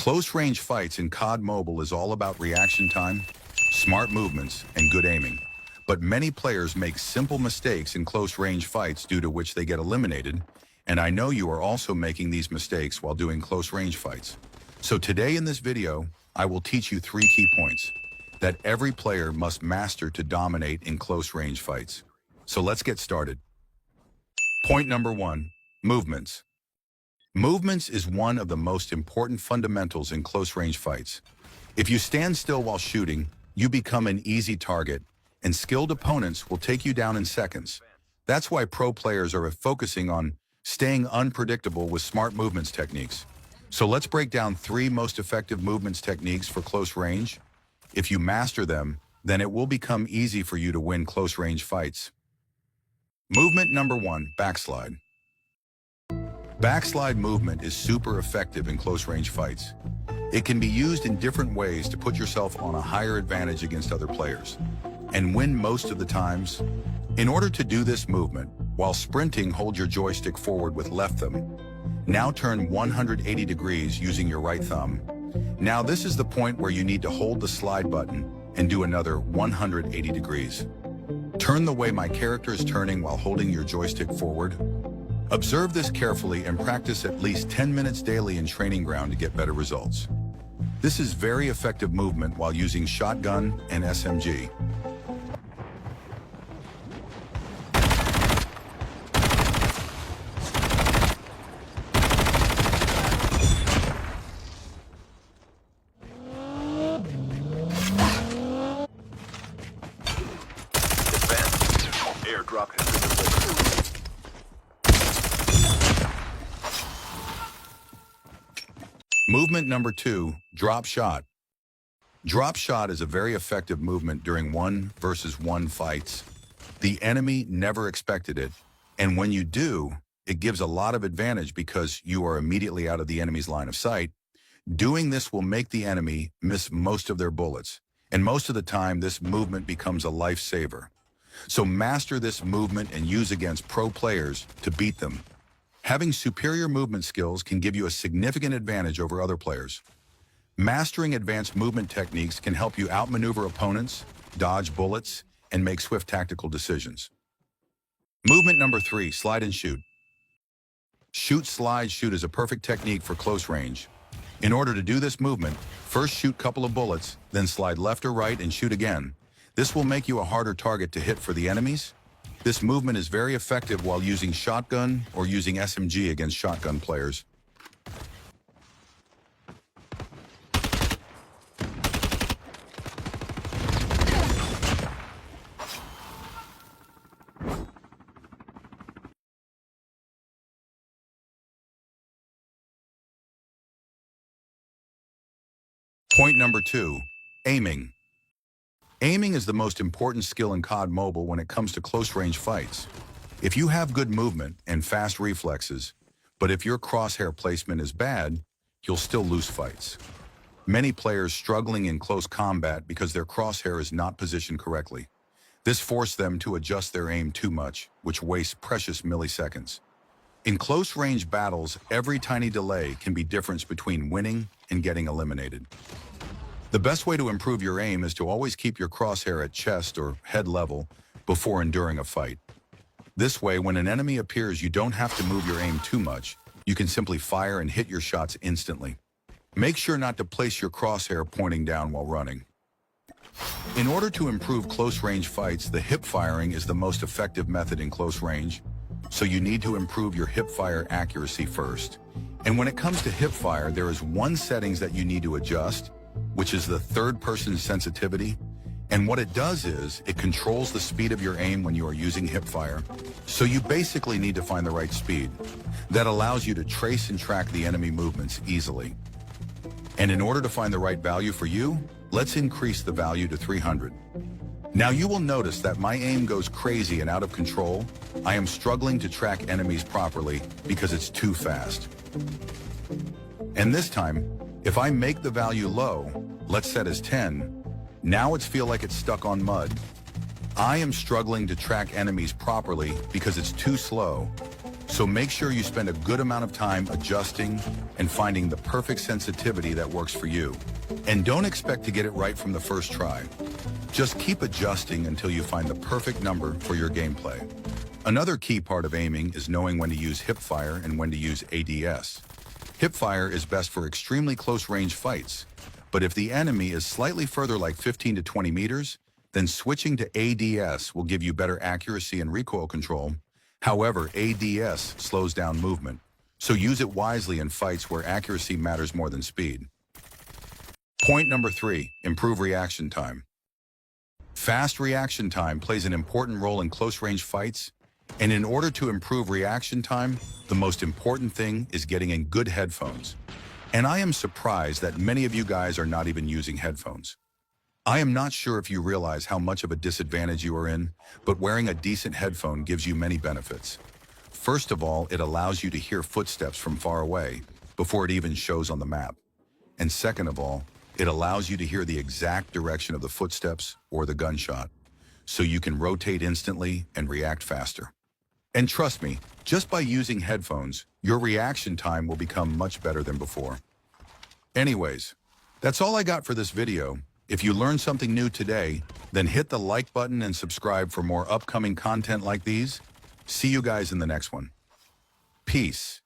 Close-range fights in COD Mobile is all about reaction time, smart movements, and good aiming. But many players make simple mistakes in close-range fights due to which they get eliminated, and I know you are also making these mistakes while doing close-range fights. So today in this video, I will teach you 3 key points that every player must master to dominate in close-range fights. So let's get started. Point number 1, movements. Movements is one of the most important fundamentals in close-range fights. If you stand still while shooting, you become an easy target, and skilled opponents will take you down in seconds. That's why pro players are focusing on staying unpredictable with smart movements techniques. So let's break down 3 most effective movements techniques for close range. If you master them, then it will become easy for you to win close-range fights. Movement number 1, backslide. Backslide movement is super effective in close-range fights. It can be used in different ways to put yourself on a higher advantage against other players, and win most of the times. In order to do this movement, while sprinting, hold your joystick forward with left thumb. Now turn 180 degrees using your right thumb. Now this is the point where you need to hold the slide button and do another 180 degrees. Turn the way my character is turning while holding your joystick forward. Observe this carefully and practice at least 10 minutes daily in training ground to get better results. This is very effective movement while using shotgun and SMG. Airdrop has been delivered. Movement number 2, drop shot. Drop shot is a very effective movement during 1 versus 1 fights. The enemy never expected it, and when you do, it gives a lot of advantage because you are immediately out of the enemy's line of sight. Doing this will make the enemy miss most of their bullets, and most of the time this movement becomes a lifesaver. So master this movement and use against pro players to beat them. Having superior movement skills can give you a significant advantage over other players. Mastering advanced movement techniques can help you outmaneuver opponents, dodge bullets, and make swift tactical decisions. Movement number 3, slide and shoot. Shoot, slide, shoot is a perfect technique for close range. In order to do this movement, first shoot a couple of bullets, then slide left or right and shoot again. This will make you a harder target to hit for the enemies. This movement is very effective while using shotgun or using SMG against shotgun players. Point number 2, aiming. Aiming is the most important skill in COD Mobile when it comes to close-range fights. If you have good movement and fast reflexes, but if your crosshair placement is bad, you'll still lose fights. Many players struggling in close combat because their crosshair is not positioned correctly. This forces them to adjust their aim too much, which wastes precious milliseconds. In close-range battles, every tiny delay can be the difference between winning and getting eliminated. The best way to improve your aim is to always keep your crosshair at chest or head level before enduring a fight. This way, when an enemy appears, you don't have to move your aim too much. You can simply fire and hit your shots instantly. Make sure not to place your crosshair pointing down while running. In order to improve close-range fights, the hip firing is the most effective method in close range, so you need to improve your hip fire accuracy first. And when it comes to hip fire, there is one settings that you need to adjust, which is the third-person sensitivity. And what it does is, it controls the speed of your aim when you are using hip fire. So you basically need to find the right speed. That allows you to trace and track the enemy movements easily. And in order to find the right value for you, let's increase the value to 300. Now you will notice that my aim goes crazy and out of control. I am struggling to track enemies properly because it's too fast. And this time, if I make the value low, let's set as 10, now it's feel like it's stuck on mud. I am struggling to track enemies properly because it's too slow. So make sure you spend a good amount of time adjusting and finding the perfect sensitivity that works for you. And don't expect to get it right from the first try. Just keep adjusting until you find the perfect number for your gameplay. Another key part of aiming is knowing when to use hipfire and when to use ADS. Hipfire is best for extremely close range fights, but if the enemy is slightly further, like 15 to 20 meters, then switching to ADS will give you better accuracy and recoil control. However, ADS slows down movement, so use it wisely in fights where accuracy matters more than speed. Point number 3, improve reaction time. Fast reaction time plays an important role in close-range fights, and in order to improve reaction time, the most important thing is getting in good headphones. And I am surprised that many of you guys are not even using headphones. I am not sure if you realize how much of a disadvantage you are in, but wearing a decent headphone gives you many benefits. First of all, it allows you to hear footsteps from far away before it even shows on the map. And second of all, it allows you to hear the exact direction of the footsteps or the gunshot, so you can rotate instantly and react faster. And trust me, just by using headphones, your reaction time will become much better than before. Anyways, that's all I got for this video. If you learned something new today, then hit the like button and subscribe for more upcoming content like these. See you guys in the next one. Peace.